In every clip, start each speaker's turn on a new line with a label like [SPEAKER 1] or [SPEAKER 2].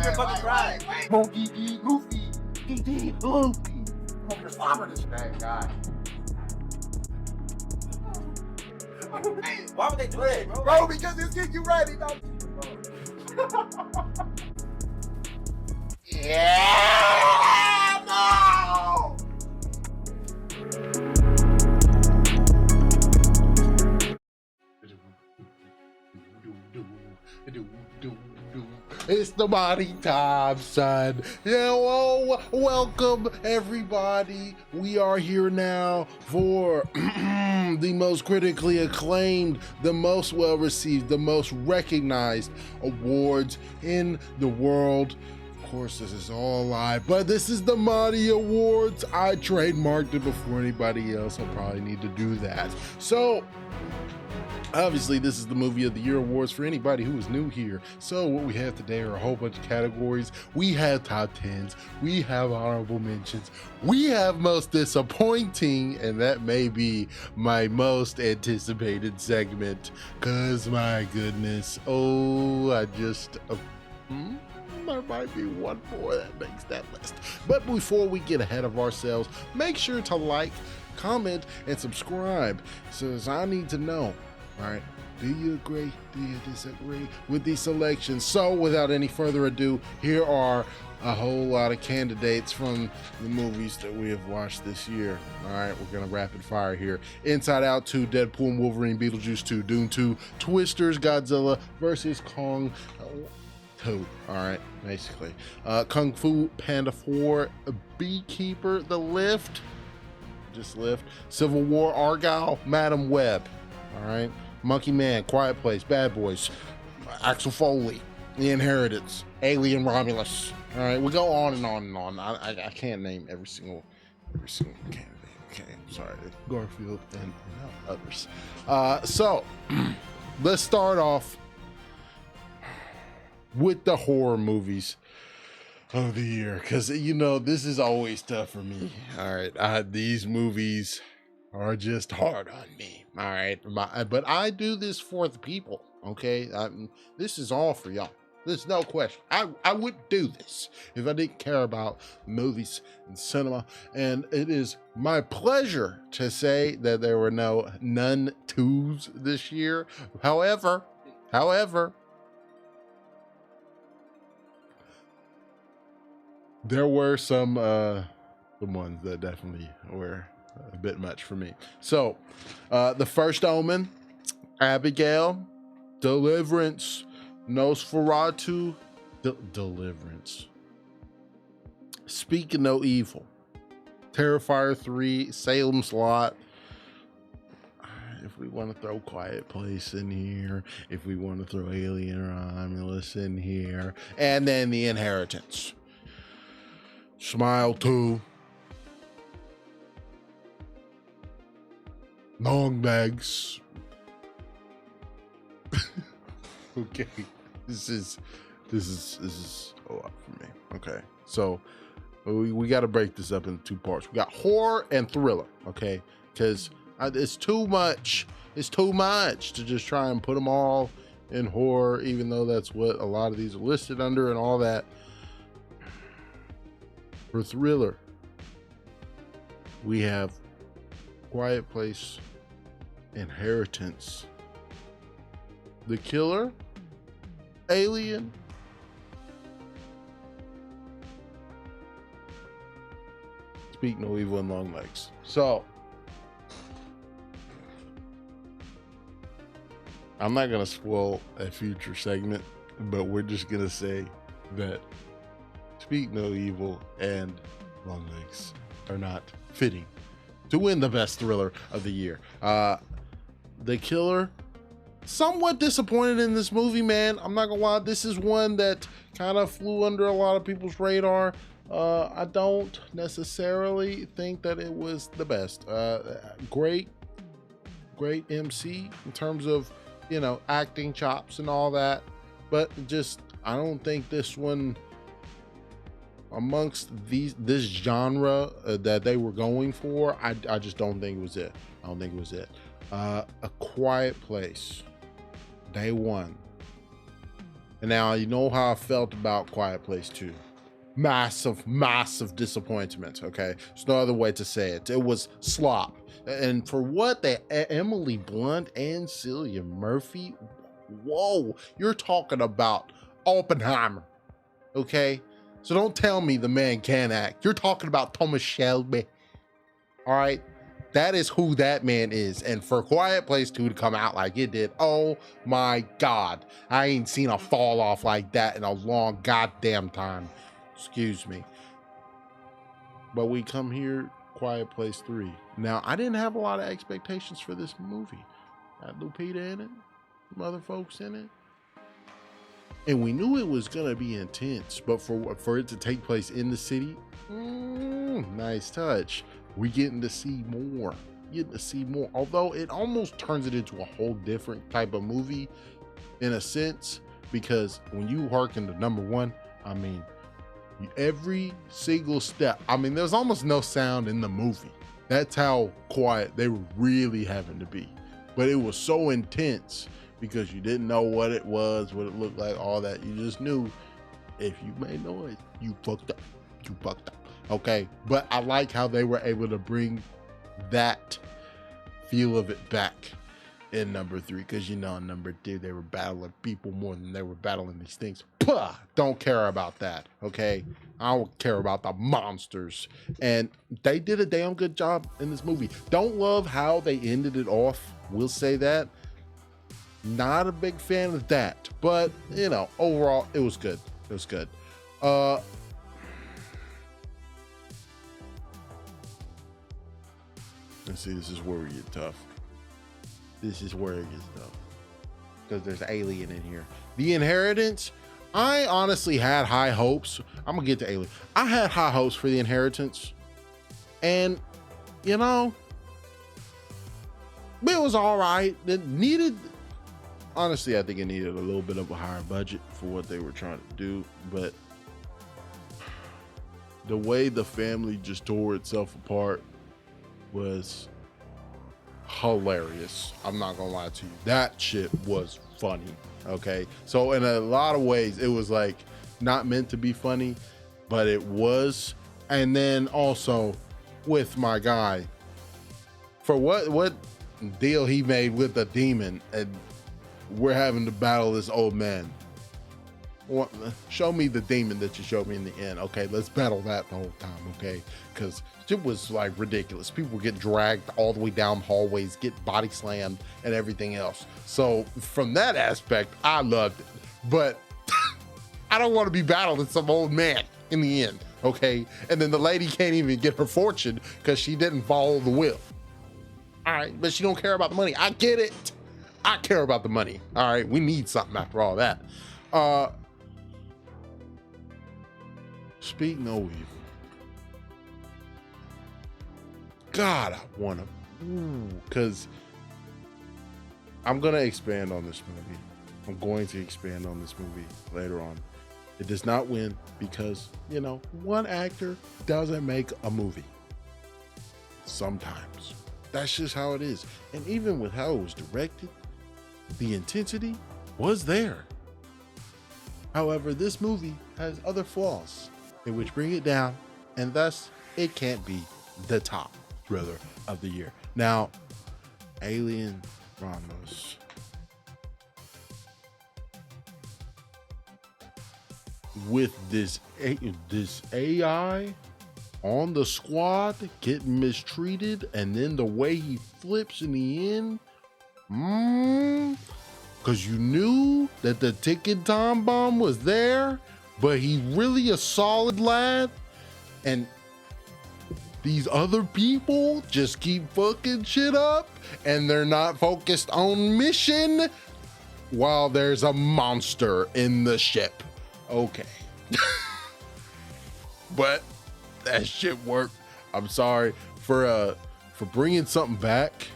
[SPEAKER 1] your fucking pride.
[SPEAKER 2] Monkey D. Goofy. D. Goofy. You're slobbering this bad guy.
[SPEAKER 1] Why would they do that, bro?
[SPEAKER 2] Bro, because it's getting you ready, don't Yeah! No! It's the body time, son. Hello, welcome everybody. We are here now for the most critically acclaimed, the most well-received, the most recognized awards in the world. Of course, this is all live, but this is the M.O.T.Y Awards. I trademarked it before anybody else. I'll probably need to do that. So, obviously, this is the Movie of the Year Awards for anybody who is new here. So what we have today are a whole bunch of categories. We have top 10s, we have honorable mentions, we have most disappointing, and that may be my most anticipated segment, cause my goodness, there might be one more that makes that list. But before we get ahead of ourselves, make sure to like, comment, and subscribe, since I need to know. All right, do you agree? Do you disagree with these selections? So without any further ado, here are a whole lot of candidates from the movies that we have watched this year. All right, we're gonna rapid fire here. Inside Out 2, Deadpool and Wolverine, Beetlejuice 2, Dune 2, Twisters, Godzilla versus Kong 2. All right, basically. Kung Fu Panda 4, Beekeeper, The Lift, just Lift, Civil War, Argyle, Madam Web. All right. Monkey Man, Quiet Place, Bad Boys, Axel Foley, The Inheritance, Alien Romulus. All right, we go on and on and on. I can't name every single candidate. Okay, I'm sorry, Garfield and others. So let's start off with the horror movies of the year, because you know this is always tough for me. All right, these movies are just hard on me. All right, but I do this for the people. Okay, this is all for y'all. There's no question. I wouldn't do this if I didn't care about movies and cinema. And it is my pleasure to say that there were none twos this year. However, there were some ones that definitely were a bit much for me. So The First Omen, Abigail, Deliverance, Nosferatu, Deliverance, Speak No Evil, Terrifier 3, Salem's Lot. If we want to throw Quiet Place in here, if we want to throw Alien Romulus in here, and then The Inheritance, Smile 2, Long Legs. Okay, this is a lot for me. Okay, so we got to break this up into two parts. We got horror and thriller. Okay, because it's too much. It's too much to just try and put them all in horror, even though that's what a lot of these are listed under and all that. For thriller, we have Quiet Place, Inheritance, The Killer, Alien, Speak No Evil, and Long Legs. So I'm not gonna spoil a future segment, but we're just gonna say that Speak No Evil and Long Legs are not fitting to win the best thriller of the year. The Killer, somewhat disappointed in this movie, man. I'm not gonna lie, this is one that kind of flew under a lot of people's radar. I don't necessarily think that it was the best. Great MC in terms of, you know, acting chops and all that, but just I don't think this one, amongst this genre that they were going for, I just don't think it was it. I don't think it was it. A Quiet Place, day one, And now you know how I felt about Quiet Place 2. Massive disappointment. Okay, there's no other way to say it. It was slop. And for what they Emily Blunt and Cillian Murphy, whoa, you're talking about Oppenheimer. Okay, so don't tell me the man can't act. You're talking about Thomas Shelby. All right, that is who that man is. And for Quiet Place 2 to come out like it did, oh my God, I ain't seen a fall off like that in a long goddamn time. Excuse me. But we come here, Quiet Place 3. Now, I didn't have a lot of expectations for this movie. Had Lupita in it, some other folks in it. And we knew it was gonna be intense, but for it to take place in the city, nice touch. We getting to see more. Although it almost turns it into a whole different type of movie in a sense, because when you hearken to number one, I mean, every single step, I mean, there's almost no sound in the movie. That's how quiet they were really having to be. But it was so intense because you didn't know what it was, what it looked like, all that. You just knew if you made noise, you fucked up. Okay, but I like how they were able to bring that feel of it back in number 3, because in number 2 they were battling people more than they were battling these things. Puh, don't care about that. Okay, I don't care about the monsters. And they did a damn good job in this movie. Don't love how they ended it off, we'll say that. Not a big fan of that, but overall it was good. Let's see, this is where we get tough. Because there's Alien in here. The Inheritance, I honestly had high hopes. I'm gonna get to Alien. I had high hopes for The Inheritance, and it was all right. It needed, honestly, I think it needed a little bit of a higher budget for what they were trying to do, but the way the family just tore itself apart was hilarious. I'm not gonna lie to you. That shit was funny. Okay. So in a lot of ways, it was like not meant to be funny, but it was. And then also with my guy, for what deal he made with the demon, and we're having to battle this old man. Show me the demon that you showed me in the end. Okay, let's battle that the whole time. Okay, because it was like ridiculous. People would get dragged all the way down hallways, get body slammed, and everything else. So from that aspect, I loved it. But I don't want to be battling some old man in the end. Okay, and then the lady can't even get her fortune because she didn't follow the will. All right, but she don't care about the money. I get it. I care about the money. All right, we need something after all that. Speak no evil. God, I want to, because I'm going to expand on this movie. I'm going to expand on this movie later on. It does not win because, one actor doesn't make a movie. Sometimes. That's just how it is. And even with how it was directed, the intensity was there. However, this movie has other flaws, in which bring it down, and thus it can't be the top thriller of the year. Now, Alien Ramos. With this AI on the squad getting mistreated, and then the way he flips in the end, because you knew that the ticking time bomb was there, but he's really a solid lad, and these other people just keep fucking shit up, and they're not focused on mission while there's a monster in the ship. Okay. But that shit worked. I'm sorry for bringing something back,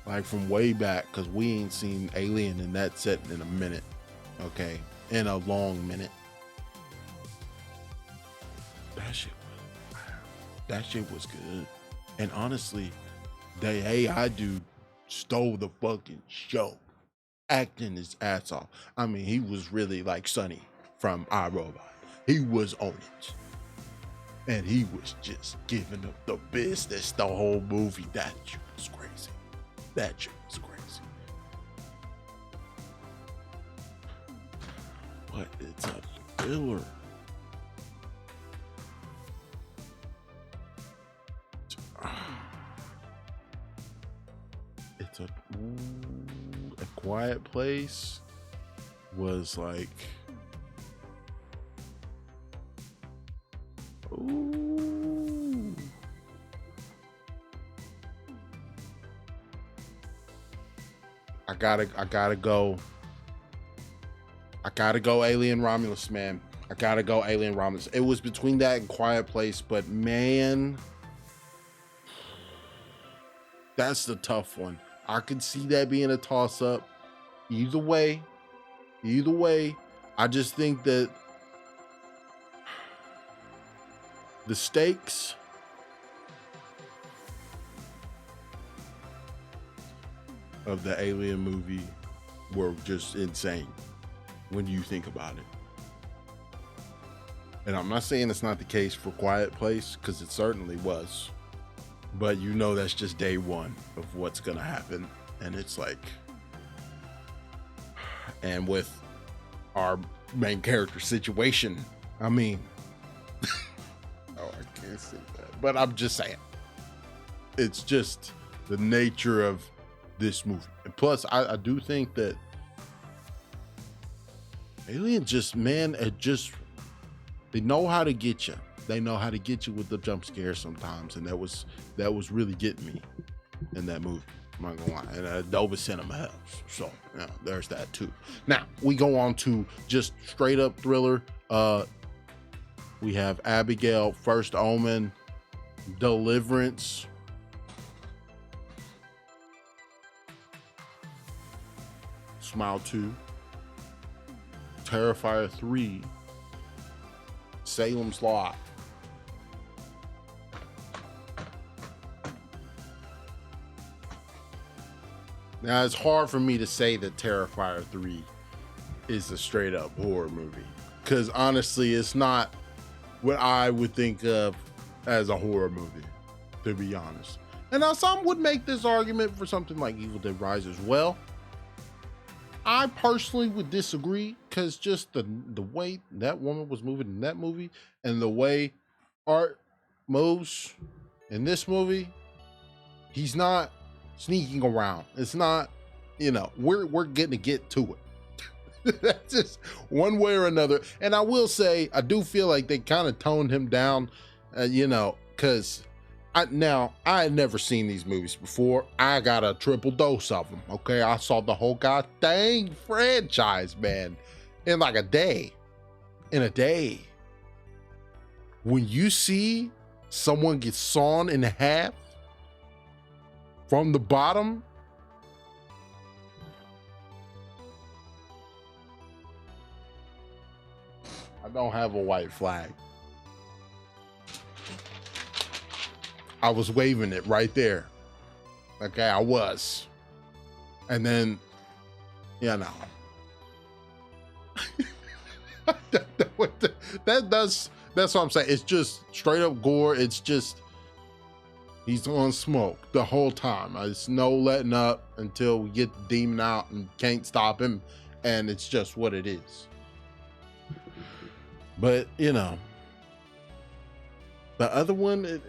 [SPEAKER 2] like from way back, because we ain't seen Alien in that set in a minute. Okay, in a long minute. That shit was good. And honestly, the AI dude stole the fucking show. acting his ass off. I mean, he was really like Sonny from iRobot. He was on it. And he was just giving up the business the whole movie. That shit was crazy. That shit was crazy. But it's a thriller. It's a Quiet Place was like, ooh. I gotta go Alien Romulus, man. I gotta go Alien Romulus. It was between that and Quiet Place, but man, that's the tough one. I could see that being a toss-up. Either way, I just think that the stakes of the Alien movie were just insane when you think about it. And I'm not saying it's not the case for Quiet Place, because it certainly was. But you know that's just day one of what's gonna happen. And it's like, and with our main character situation, I mean, oh, I can't say that. But I'm just saying, it's just the nature of this movie. And plus, I do think that Alien just, man, they know how to get you. They know how to get you with the jump scares sometimes, and that was really getting me in that movie. I'm not gonna lie, and Dolby Cinema helps. So yeah, there's that too. Now we go on to just straight up thriller. We have Abigail, First Omen, Deliverance, Smile 2, Terrifier 3, Salem's Lot. Now, it's hard for me to say that Terrifier 3 is a straight up horror movie, because honestly, it's not what I would think of as a horror movie, to be honest. And now some would make this argument for something like Evil Dead Rise as well. I personally would disagree, because just the way that woman was moving in that movie and the way Art moves in this movie, he's not sneaking around. It's not, we're getting to get to it. That's just one way or another. And I will say, I do feel like they kind of toned him down, because I had never seen these movies before. I got a triple dose of them. Okay, I saw the whole goddamn franchise, man, in like a day. In a day. When you see someone get sawn in half from the bottom, I don't have a white flag. I was waving it right there. Okay, I was. And then, that's what I'm saying. It's just straight up gore. It's just, he's on smoke the whole time. There's no letting up until we get the demon out and can't stop him. And it's just what it is. But, the other one,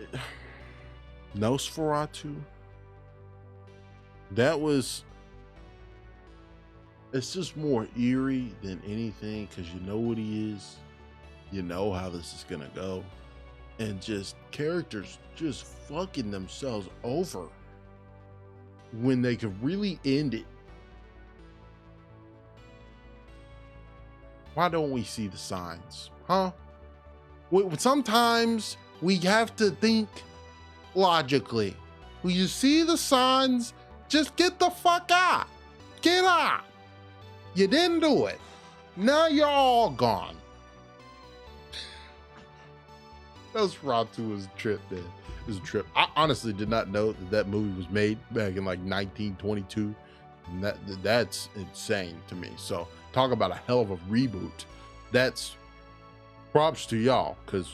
[SPEAKER 2] Nosferatu, it's just more eerie than anything, because you know what he is. You know how this is gonna go. And just characters just fucking themselves over when they could really end it. Why don't we see the signs? Huh? Sometimes we have to think logically. When you see the signs, just get the fuck out. Get out. You didn't do it. Now you're all gone. Nosferatu was a trip, man. It was a trip. I honestly did not know that movie was made back in like 1922. And that's insane to me. So talk about a hell of a reboot. That's props to y'all, because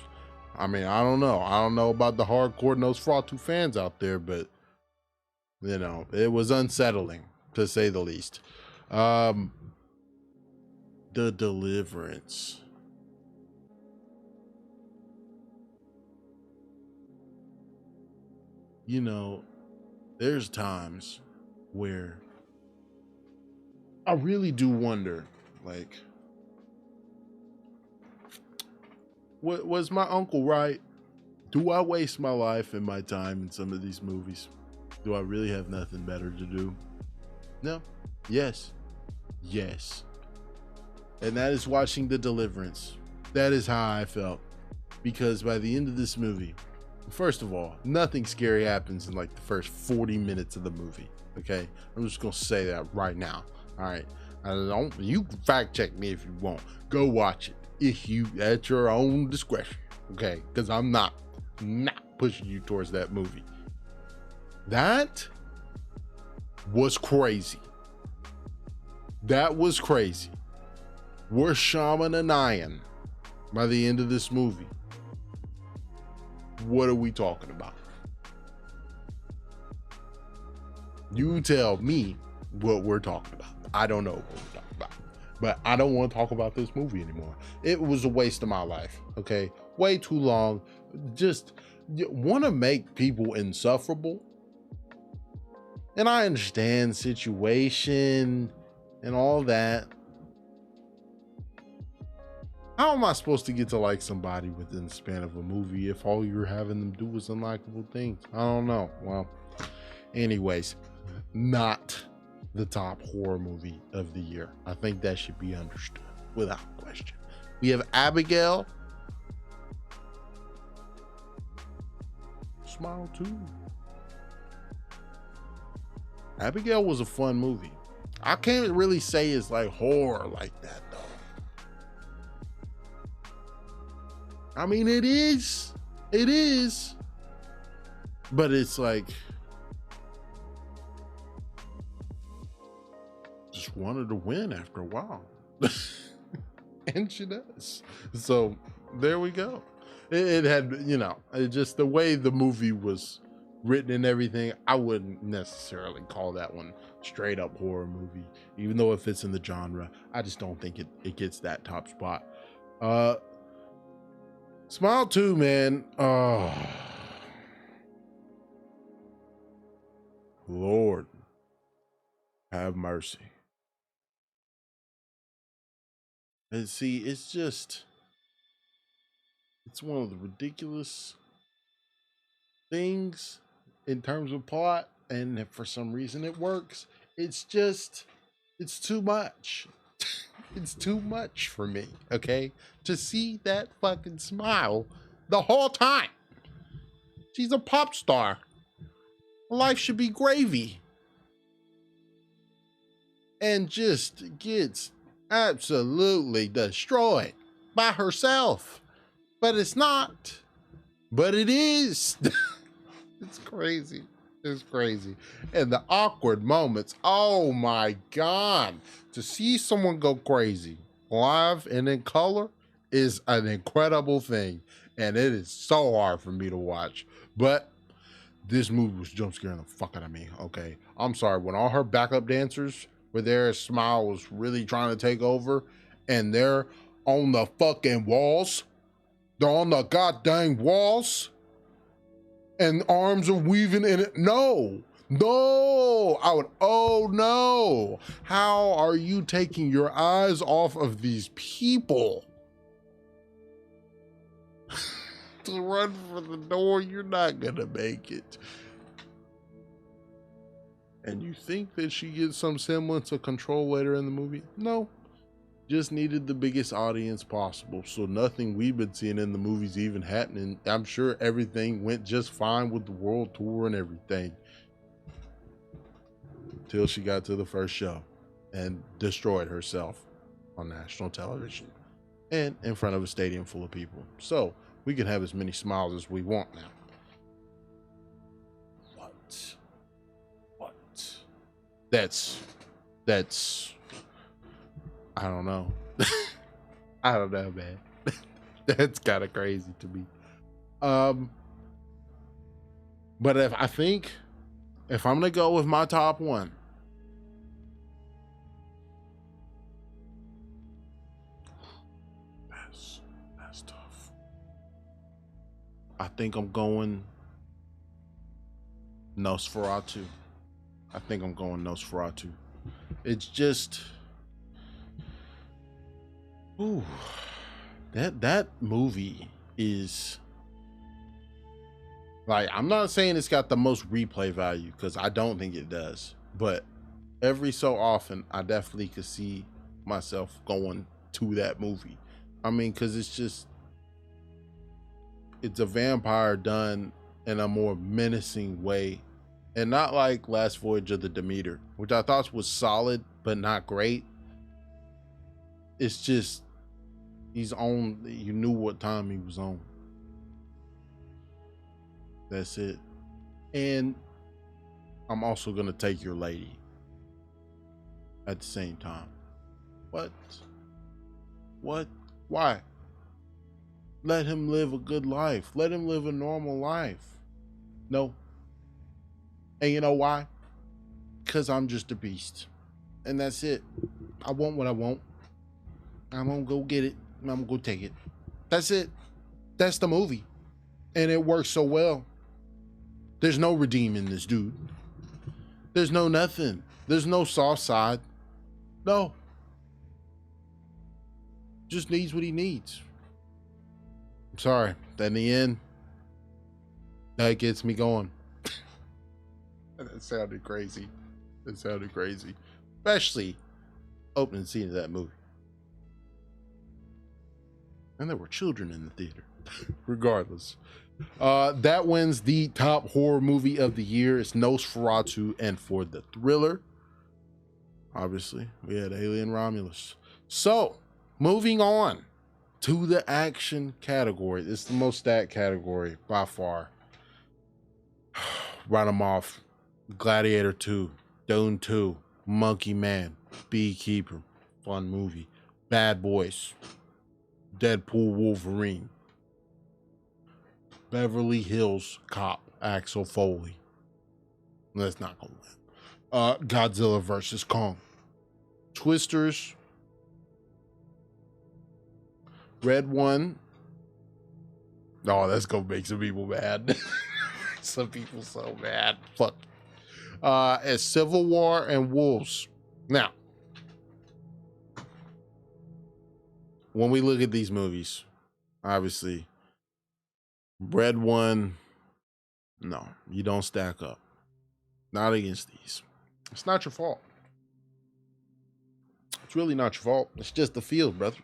[SPEAKER 2] I mean, I don't know about the hardcore Nosferatu fans out there, but you know, it was unsettling to say the least. The Deliverance. You know, there's times where I really do wonder, like, what was my uncle right? Do I waste my life and my time in some of these movies? Do I really have nothing better to do? No. Yes. Yes. And that is watching The Deliverance. That is how I felt. Because by the end of this movie, first of all, nothing scary happens in like the first 40 minutes of the movie. Okay? I'm just gonna say that right now. All right. You can fact check me if you want. Go watch it. If you at your own discretion. Okay? Because I'm not pushing you towards that movie. That was crazy. That was crazy. We're shaman and Ian by the end of this movie. What are we talking about? You tell me what we're talking about. I don't know what we're talking about. But I don't want to talk about this movie anymore. It was a waste of my life. Okay? Way too long. Just want to make people insufferable. And I understand situation and all that. How am I supposed to get to like somebody within the span of a movie if all you're having them do is unlikable things? I don't know. Well, anyways, not the top horror movie of the year. I think that should be understood without question. We have Abigail. Smile 2. Abigail was a fun movie. I can't really say it's like horror like that though. I mean, it is, but it's like, just wanted to win after a while. And she does. So there we go. It had, you know, it just the way the movie was written and everything, I wouldn't necessarily call that one straight up horror movie, even though it fits in the genre. I just don't think it gets that top spot. Smile 2, man. Oh, Lord have mercy. And see, it's one of the ridiculous things in terms of plot, and if for some reason it works, it's too much. It's too much for me, okay? To see that fucking smile the whole time. She's a pop star. Life should be gravy. And just gets absolutely destroyed by herself. But it's not. But it is. It's crazy. It's crazy. And the awkward moments. Oh my God. To see someone go crazy live and in color is an incredible thing. And it is so hard for me to watch. But this movie was jump scaring the fuck out of me. Okay. I'm sorry. When all her backup dancers were there, Smile was really trying to take over. And they're on the fucking walls. They're on the goddamn walls. And arms are weaving in it. No, oh no. How are you taking your eyes off of these people? To run for the door, you're not gonna make it. And you think that she gets some semblance of control later in the movie? No. Just needed the biggest audience possible, so nothing we've been seeing in the movies even happening. I'm sure everything went just fine with the world tour and everything until she got to the first show and destroyed herself on national television and in front of a stadium full of people. So we can have as many smiles as we want now. What? That's that's, I don't know. I don't know, man. That's kind of crazy to me. But if I'm gonna go with my top one, that's tough. I think I'm going Nosferatu. I think I'm going Nosferatu. It's just, ooh, that movie is like, I'm not saying it's got the most replay value, because I don't think it does, but every so often I definitely could see myself going to that movie. I mean, because it's a vampire done in a more menacing way, and not like Last Voyage of the Demeter, which I thought was solid but not great. It's just, he's on, you knew what time he was on. That's it. And I'm also gonna take Your Lady at the same time. What? Why? Let him live a good life. Let him live a normal life. No. And you know why? Because I'm just a beast. And that's it. I want what I want. I'm gonna go get it. I'm gonna go take it. That's it. That's the movie. And it works so well. There's no redeeming this dude. There's no nothing. There's no soft side. No. Just needs what he needs. I'm sorry. In the end, that gets me going. That sounded crazy. That sounded crazy. Especially opening scene of that movie. And there were children in the theater. Regardless. That wins the top horror movie of the year. It's Nosferatu. And for the thriller, obviously, we had Alien Romulus. So, moving on to the action category. It's the most stacked category by far. Run them off. Gladiator 2, Dune 2, Monkey Man, Beekeeper, fun movie. Bad Boys, Deadpool Wolverine, Beverly Hills Cop, Axel Foley. That's not gonna win. Godzilla vs. Kong, Twisters, Red One. Oh, that's gonna make some people mad. Some people so mad. Fuck. As Civil War and Wolves. Now, when we look at these movies, obviously, Red One, no, you don't stack up. Not against these. It's not your fault. It's really not your fault. It's just the field, brother.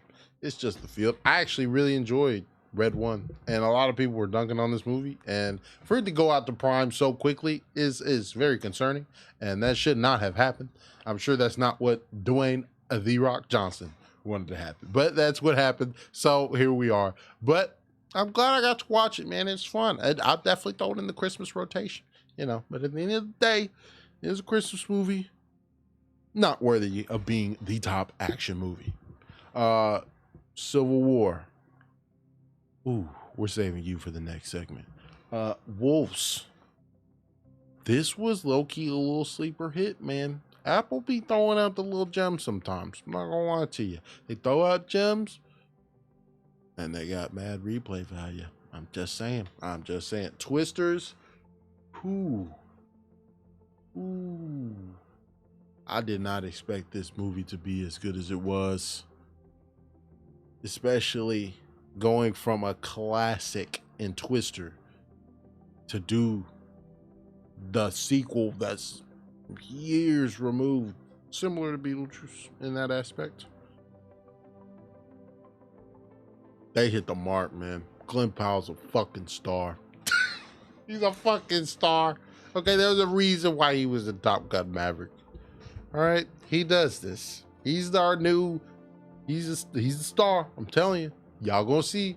[SPEAKER 2] It's just the field. I actually really enjoyed Red One, and a lot of people were dunking on this movie, and for it to go out to Prime so quickly is very concerning, and that should not have happened. I'm sure that's not what Dwayne "The Rock" Johnson wanted to happen, but that's what happened. So here we are. But I'm glad I got to watch it, man. It's fun. I'll definitely throw it in the Christmas rotation, you know. But at the end of the day, it's a Christmas movie, not worthy of being the top action movie. Civil War. Ooh, we're saving you for the next segment. Wolves. This was low-key a little sleeper hit, man. Apple be throwing out the little gems sometimes. I'm not gonna lie to you. They throw out gems, and they got mad replay value. I'm just saying. Twisters. Ooh. I did not expect this movie to be as good as it was. Especially going from a classic in Twister to do the sequel that's years removed, similar to Beetlejuice in that aspect. They hit the mark, man. Glenn Powell's a fucking star. He's a fucking star. Okay, there's a reason why he was the Top Gun Maverick. All right, he does this. He's the star. I'm telling you. Y'all gonna see.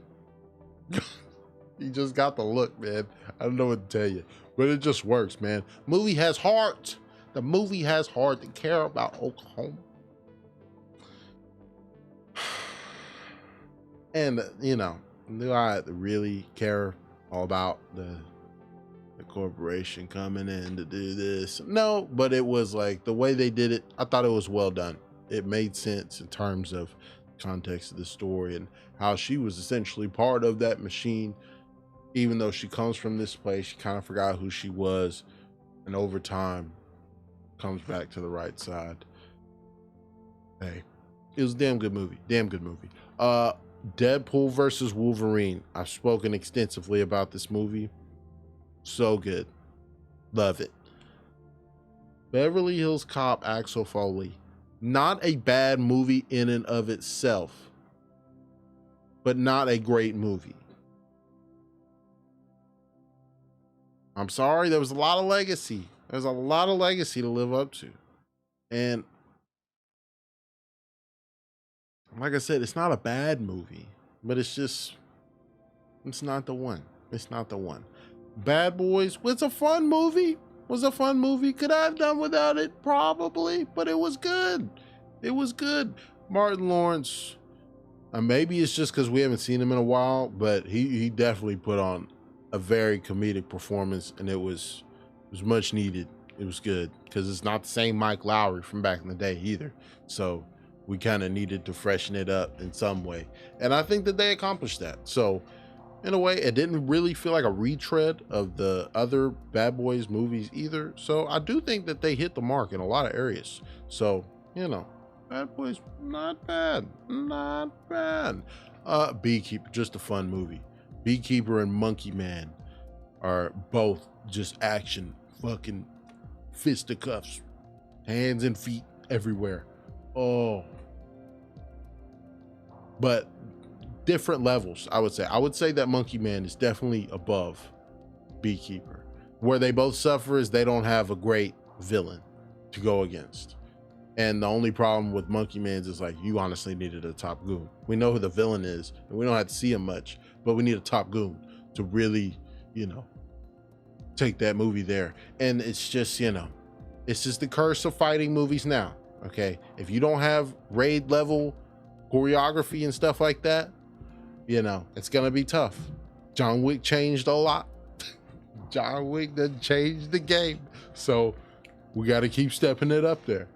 [SPEAKER 2] He just got the look, man. I don't know what to tell you, but it just works, man. Movie has heart. The movie has hard to care about Oklahoma. And, you know, do I really care all about the corporation coming in to do this? No, but it was like the way they did it, I thought it was well done. It made sense in terms of context of the story and how she was essentially part of that machine. Even though she comes from this place, she kind of forgot who she was, and over time comes back to the right side. Hey, it was a damn good movie. Deadpool versus Wolverine. I've spoken extensively about this movie. So good. Love it. Beverly Hills Cop, Axel Foley. Not a bad movie in and of itself, but not a great movie. I'm sorry, there was a lot of legacy. There's a lot of legacy to live up to. And like I said, it's not a bad movie, but it's not the one. It's not the one. Bad Boys was a fun movie. Could I have done without it? Probably, but it was good. Martin Lawrence, maybe it's just because we haven't seen him in a while, but he definitely put on a very comedic performance, and it was much needed. It was good because it's not the same Mike Lowry from back in the day either. So we kind of needed to freshen it up in some way, and I think that they accomplished that. So in a way, it didn't really feel like a retread of the other Bad Boys movies either. So I do think that they hit the mark in a lot of areas. So, you know, Bad Boys, not bad. Beekeeper, just a fun movie. Beekeeper and Monkey Man are both just action, fucking fisticuffs, hands and feet everywhere. Oh, but different levels. I would say that Monkey Man is definitely above Beekeeper. Where they both suffer is they don't have a great villain to go against. And the only problem with Monkey Man's is like, you honestly needed a top goon. We know who the villain is, and we don't have to see him much, but we need a top goon to really, you know, take that movie there. And it's just, you know, it's just the curse of fighting movies now. Okay, if you don't have raid level choreography and stuff like that, you know, it's gonna be tough. John Wick changed a lot. John Wick done changed the game, so we got to keep stepping it up there.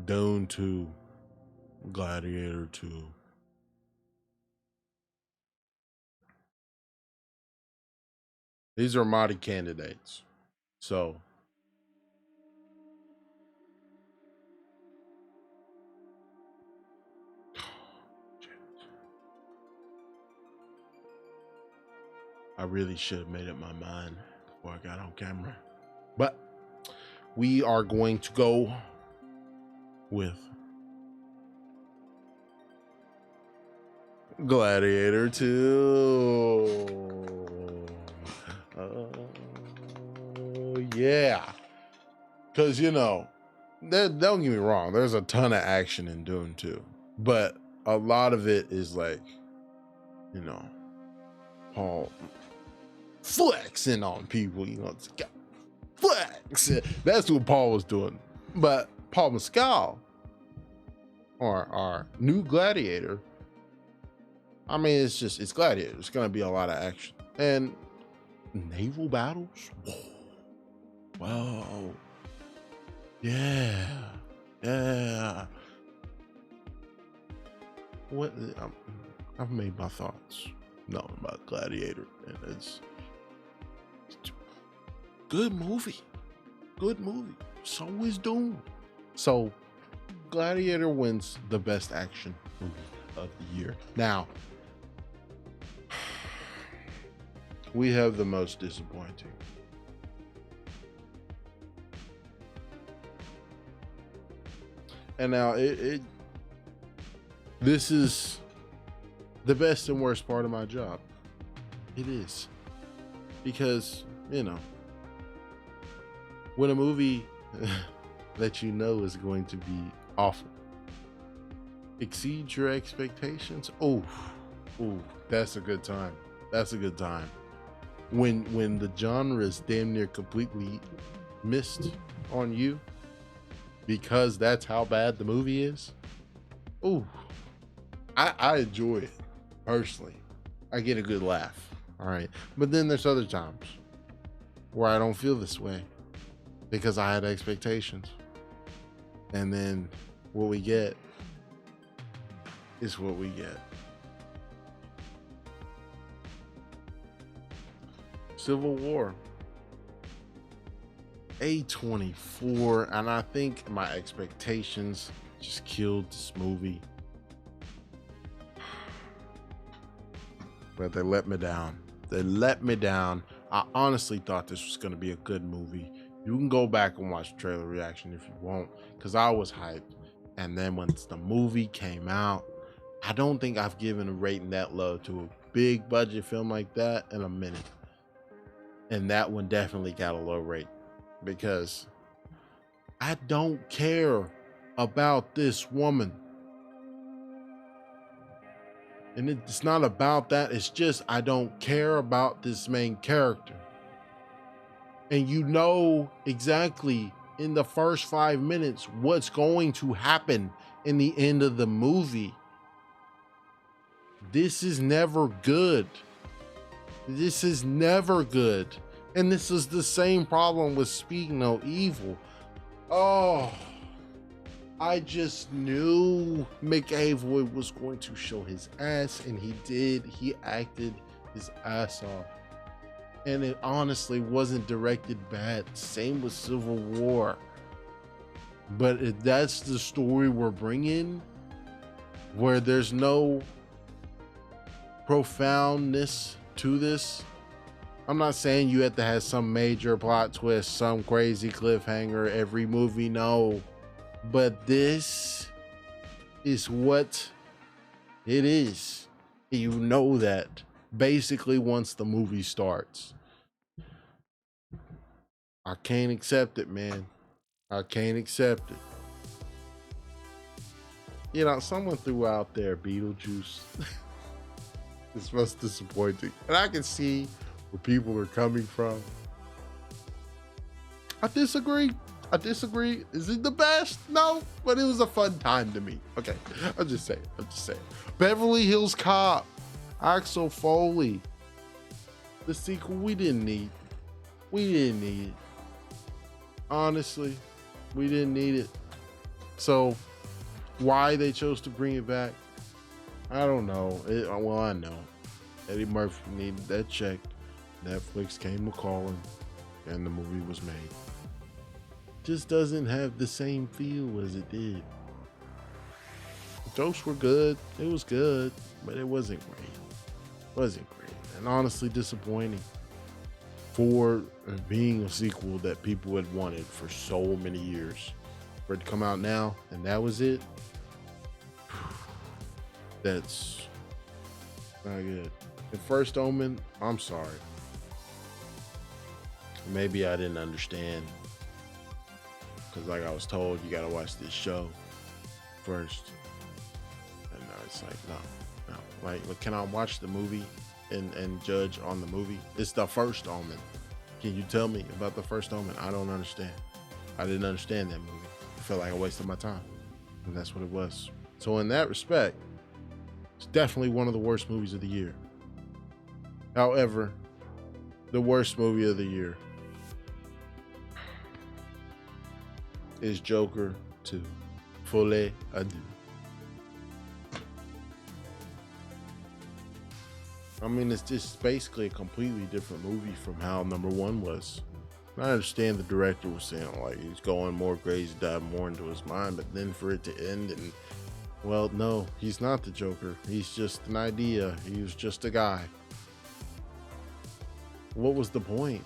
[SPEAKER 2] Dune 2, Gladiator 2. These are M.O.T.Y candidates. So I really should have made up my mind before I got on camera. But we are going to go with Gladiator 2. Oh, yeah. Because, you know, don't get me wrong, there's a ton of action in Dune 2. But a lot of it is like, you know, Paul flexing on people, you know, flex. That's what Paul was doing. But Paul Mescal, or our new Gladiator, I mean, it's Gladiator. It's gonna be a lot of action and naval battles. Whoa, yeah. What? I've made my thoughts known about Gladiator, and it's good movie. So is Doom. So Gladiator wins the best action movie of the year. Now we have the most disappointing. And now this is the best and worst part of my job. It is. Because, you know, when a movie that you know is going to be awful exceeds your expectations, oh, that's a good time. when the genre is damn near completely missed on you because that's how bad the movie is. Ooh, I enjoy it personally. I get a good laugh. All right. But then there's other times where I don't feel this way because I had expectations. And then what we get is what we get. Civil War. A24, and I think my expectations just killed this movie. But they let me down. They let me down. I honestly thought this was going to be a good movie. You can go back and watch the trailer reaction if you want, because I was hyped. And then once the movie came out, I don't think I've given a rating that low to a big budget film like that in a minute. And that one definitely got a low rate because I don't care about this woman. And it's not about that. It's just I don't care about this main character. And you know exactly in the first 5 minutes what's going to happen in the end of the movie. This is never good. This is never good. And this is the same problem with Speak No Evil. Oh, I just knew McAvoy was going to show his ass, and he did. He acted his ass off. And it honestly wasn't directed bad. Same with Civil War. But if that's the story we're bringing, where there's no profoundness to this, I'm not saying you have to have some major plot twist, some crazy cliffhanger every movie, no. But this is what it is. You know that basically once the movie starts. I can't accept it, man. I can't accept it. You know, someone threw out there Beetlejuice. It's most disappointing. And I can see where people are coming from. I disagree. Is it the best? No, but it was a fun time to me. Okay, I'm just saying. Beverly Hills Cop, Axel Foley. The sequel we didn't need. it. Honestly, we didn't need it. So why they chose to bring it back, I don't know. Well, I know. Eddie Murphy needed that check. Netflix came a-calling, and the movie was made. Just doesn't have the same feel as it did. The jokes were good. It was good, but it wasn't great. And honestly disappointing for being a sequel that people had wanted for so many years. For it to come out now, and that was it. That's not good. The First Omen, I'm sorry. Maybe I didn't understand. Because like I was told, you gotta watch this show first. And it's like, no. Like, can I watch the movie and judge on the movie? It's The First Omen. Can you tell me about The First Omen? I don't understand. I didn't understand that movie. I felt like I wasted my time. And that's what it was. So in that respect, it's definitely one of the worst movies of the year. However, the worst movie of the year is Joker 2. Folie à deux. I mean, it's just basically a completely different movie from how number one was. I understand the director was saying like he's going more crazy, dive more into his mind, but then for it to end and, well, no, he's not the Joker. He's just an idea. He was just a guy. What was the point?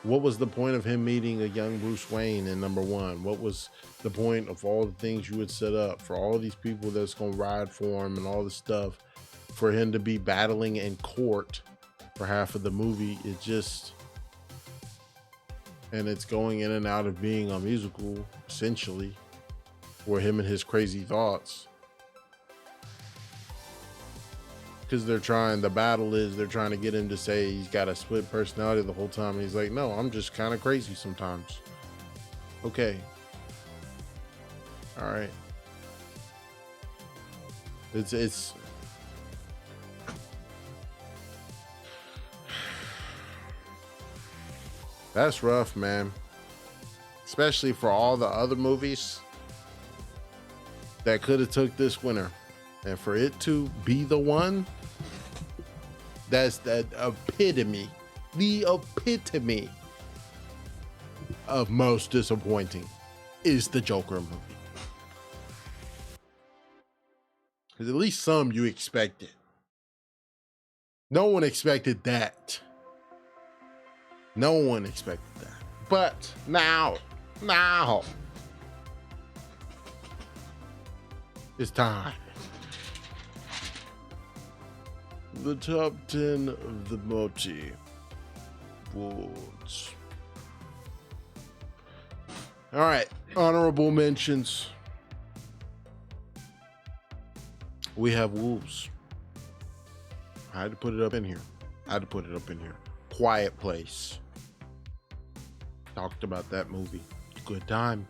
[SPEAKER 2] What was the point of him meeting a young Bruce Wayne in number one? What was the point of all the things you had set up for all of these people that's going to ride for him and all this stuff, for him to be battling in court for half of the movie? It just, and it's going in and out of being a musical, essentially, for him and his crazy thoughts. because the battle is they're trying to get him to say he's got a split personality the whole time. And he's like, no, I'm just kind of crazy sometimes. Okay. All right. It's that's rough, man. Especially for all the other movies that could have took this winner, and for it to be the one, that's the epitome of most disappointing is the Joker movie. Because at least some you expected. No one expected that. No one expected that. But now, it's time. The top 10 of the M.O.T.Y awards. All right, honorable mentions. We have Wolves. I had to put it up in here. Quiet Place. Talked about that movie. Good time.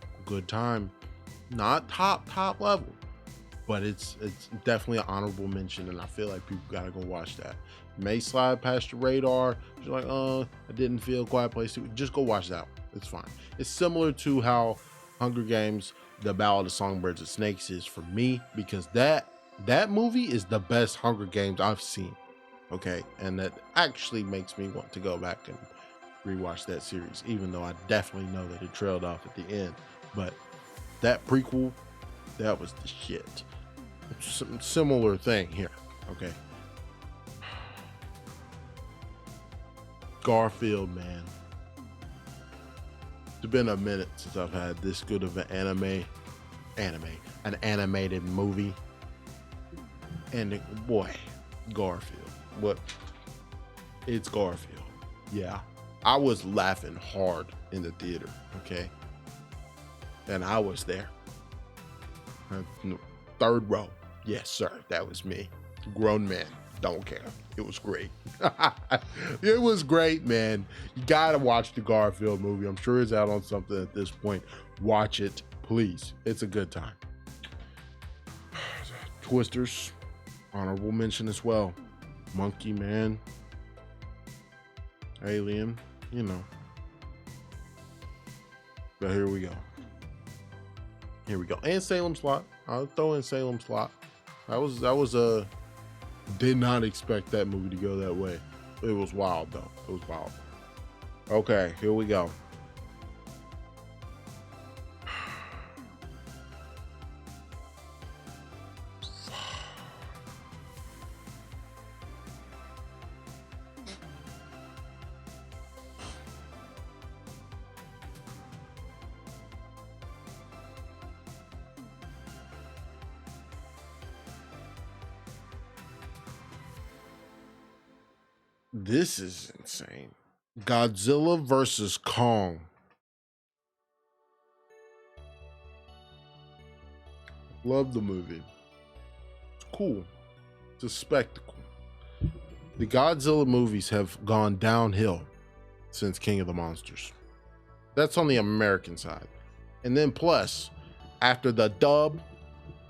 [SPEAKER 2] Not top level, but it's definitely an honorable mention, and I feel like people gotta go watch that. May slide past your radar. You're like, I didn't feel Quiet Place. Just go watch that one. It's fine. It's similar to how Hunger Games: The Ballad of Songbirds and Snakes is for me, because that movie is the best Hunger Games I've seen. Okay, and that actually makes me want to go back and rewatch that series, even though I definitely know that it trailed off at the end. But that prequel, that was the shit. Some similar thing here. Okay, Garfield, man. It's been a minute since I've had this good of an an animated movie. And boy, Garfield. What? It's Garfield. Yeah. I was laughing hard in the theater, okay? And I was there. Third row. Yes, sir. That was me. Grown man. Don't care. It was great. It was great, man. You gotta watch the Garfield movie. I'm sure it's out on something at this point. Watch it, please. It's a good time. Twisters. Honorable mention as well. Monkey Man. Alien. You know. But here we go. And Salem's Lot. I'll throw in Salem's Lot. That was a did not expect that movie to go that way. It was wild though. It was wild. Okay, here we go. This is insane. Godzilla versus Kong. Love the movie. It's cool. It's a spectacle. The Godzilla movies have gone downhill since King of the Monsters. That's on the American side. And then plus, after the dub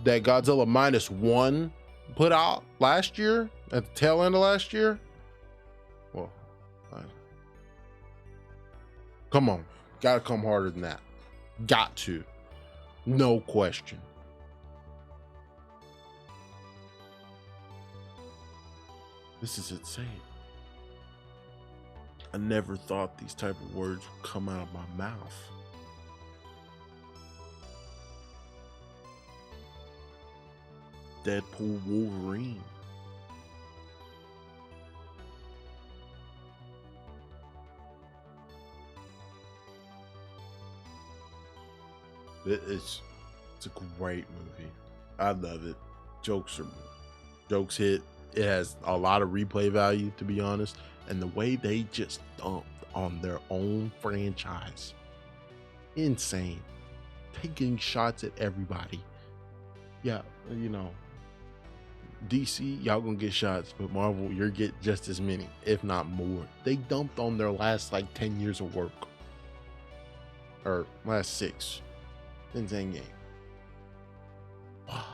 [SPEAKER 2] that Godzilla -1 put out last year, at the tail end of last year, well, come on. Gotta come harder than that. Got to. No question. This is insane. I never thought these type of words would come out of my mouth. Deadpool Wolverine. It's a great movie. I love it. Jokes hit. It has a lot of replay value, to be honest. And the way they just dumped on their own franchise, insane. Taking shots at everybody. Yeah, you know, DC, y'all gonna get shots, but Marvel, you're get just as many, if not more. They dumped on their last like 10 years of work, or last 6. Insane game. Wow,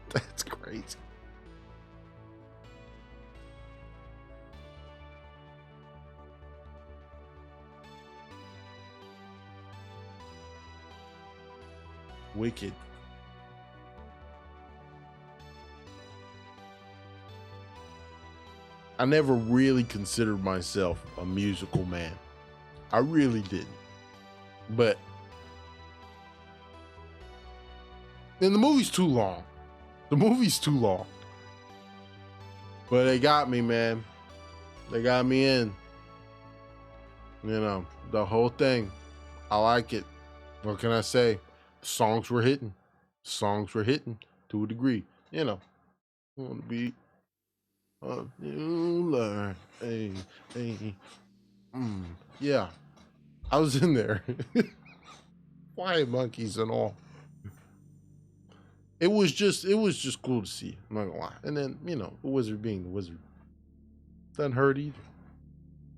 [SPEAKER 2] that's crazy. Wicked. I never really considered myself a musical man. I really didn't. But and the movie's too long. The movie's too long. But they got me, man. They got me in. You know, the whole thing. I like it. What can I say? Songs were hitting. Songs were hitting to a degree. You know, on the beat. You learn. Hey, hey. Yeah. I was in there. Quiet monkeys and all. It was just cool to see. I'm not gonna lie. And then, you know, the wizard being the wizard. Doesn't hurt either.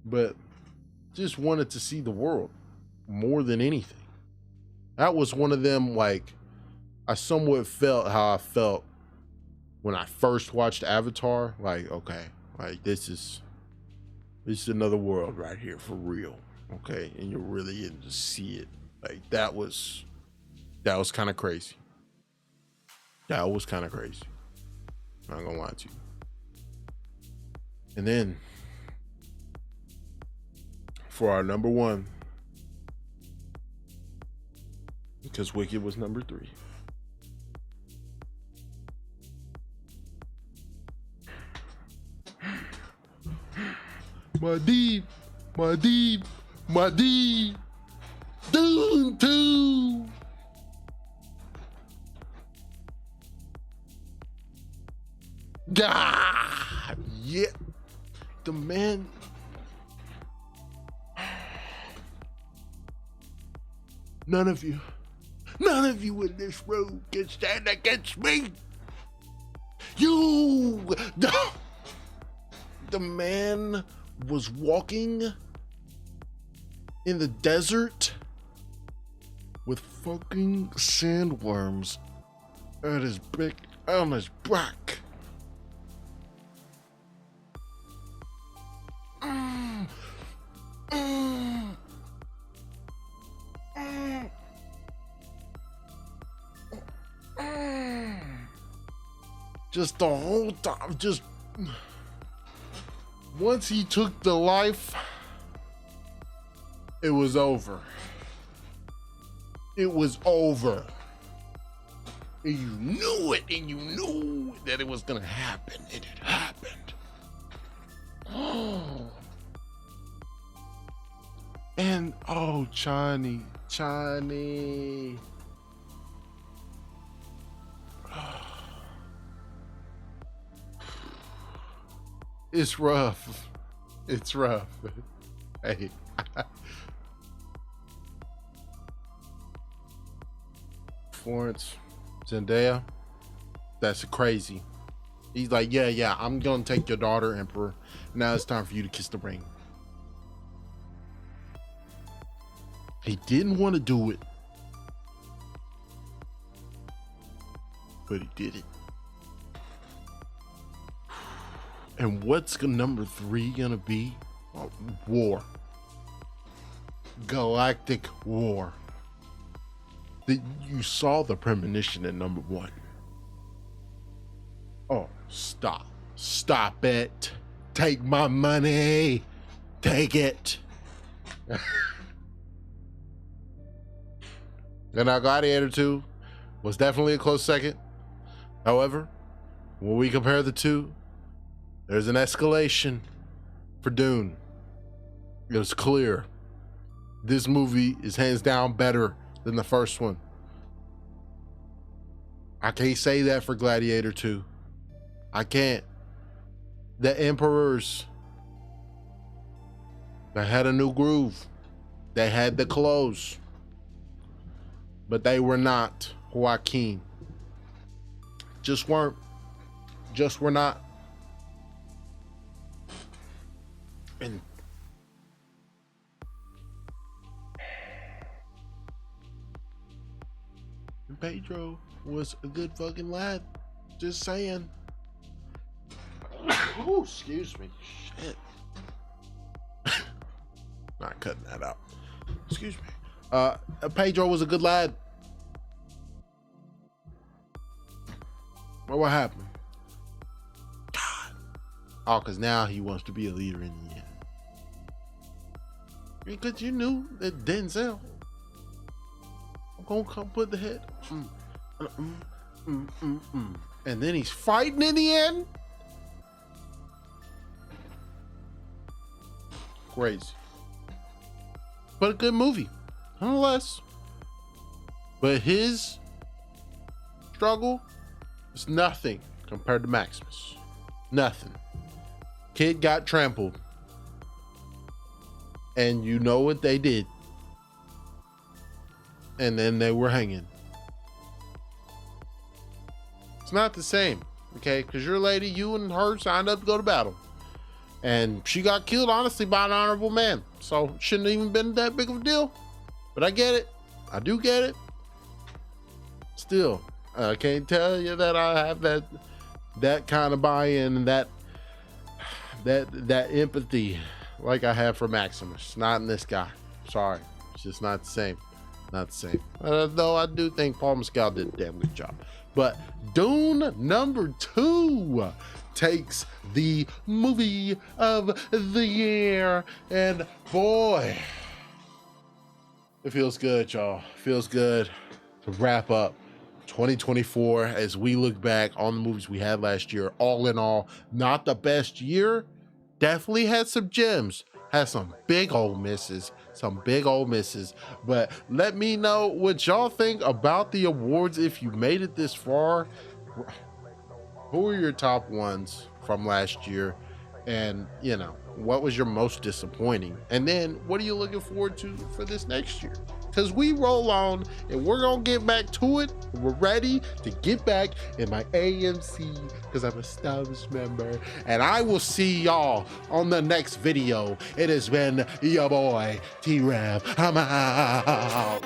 [SPEAKER 2] But just wanted to see the world more than anything. That was one of them, like, I somewhat felt how I felt when I first watched Avatar. Like, okay, like this is another world right here for real. Okay, and you're really getting to see it. Like that was kind of crazy. That was kind of crazy. Not gonna lie to you. And then for our number 1, because Wicked was number 3. My deep, Dune 2. God, yeah, the man. None of you in this room can stand against me. You, the man was walking in the desert with fucking sandworms on his back. Just the whole time, just once he took the life, it was over. It was over. And you knew it, and you knew that it was gonna happen, and it happened. Oh. And oh, Chani. It's rough. It's rough. Hey. Florence, Zendaya, that's crazy. He's like, yeah, I'm gonna take your daughter, Emperor. Now it's time for you to kiss the ring. He didn't want to do it, but he did it. And what's number 3 gonna be? War. Galactic war. You saw the premonition in number 1. Oh, stop it. Take my money. Take it. And our Gladiator 2 was definitely a close second. However, when we compare the two, there's an escalation for Dune. It was clear. This movie is hands down better than the first one. I can't say that for Gladiator 2. I can't. The Emperors, they had a new groove. They had the clothes. But they were not Joaquin. Just weren't. just were not. And Pedro was a good fucking lad. Just saying. Oh, excuse me. Shit. Not cutting that out. Excuse me. Pedro was a good lad. Well, what happened? God. Oh, because now he wants to be a leader in the end. Because you knew that Denzel gonna come put the head. And then he's fighting in the end. Crazy. But a good movie, nonetheless. But his struggle is nothing compared to Maximus. Nothing. Kid got trampled. And you know what they did. And then they were hanging. It's not the same, okay? Because your lady, you and her signed up to go to battle. And she got killed, honestly, by an honorable man. So it shouldn't have even been that big of a deal. But I get it. I do get it. Still, I can't tell you that I have that kind of buy-in and that empathy like I have for Maximus. Not in this guy. Sorry. It's just not the same. Not the same. Though I do think Paul Mescal did a damn good job. But Dune number 2 takes the movie of the year. And boy, it feels good, y'all. Feels good to wrap up 2024 as we look back on the movies we had last year. All in all, not the best year. Definitely had some gems. Had some big old misses. But let me know what y'all think about the awards if you made it this far. Who are your top ones from last year? And, you know, what was your most disappointing? And then what are you looking forward to for this next year? Because we roll on and we're going to get back to it. We're ready to get back in my AMC because I'm a Stubs member. And I will see y'all on the next video. It has been your boy, T-Rav. I'm out.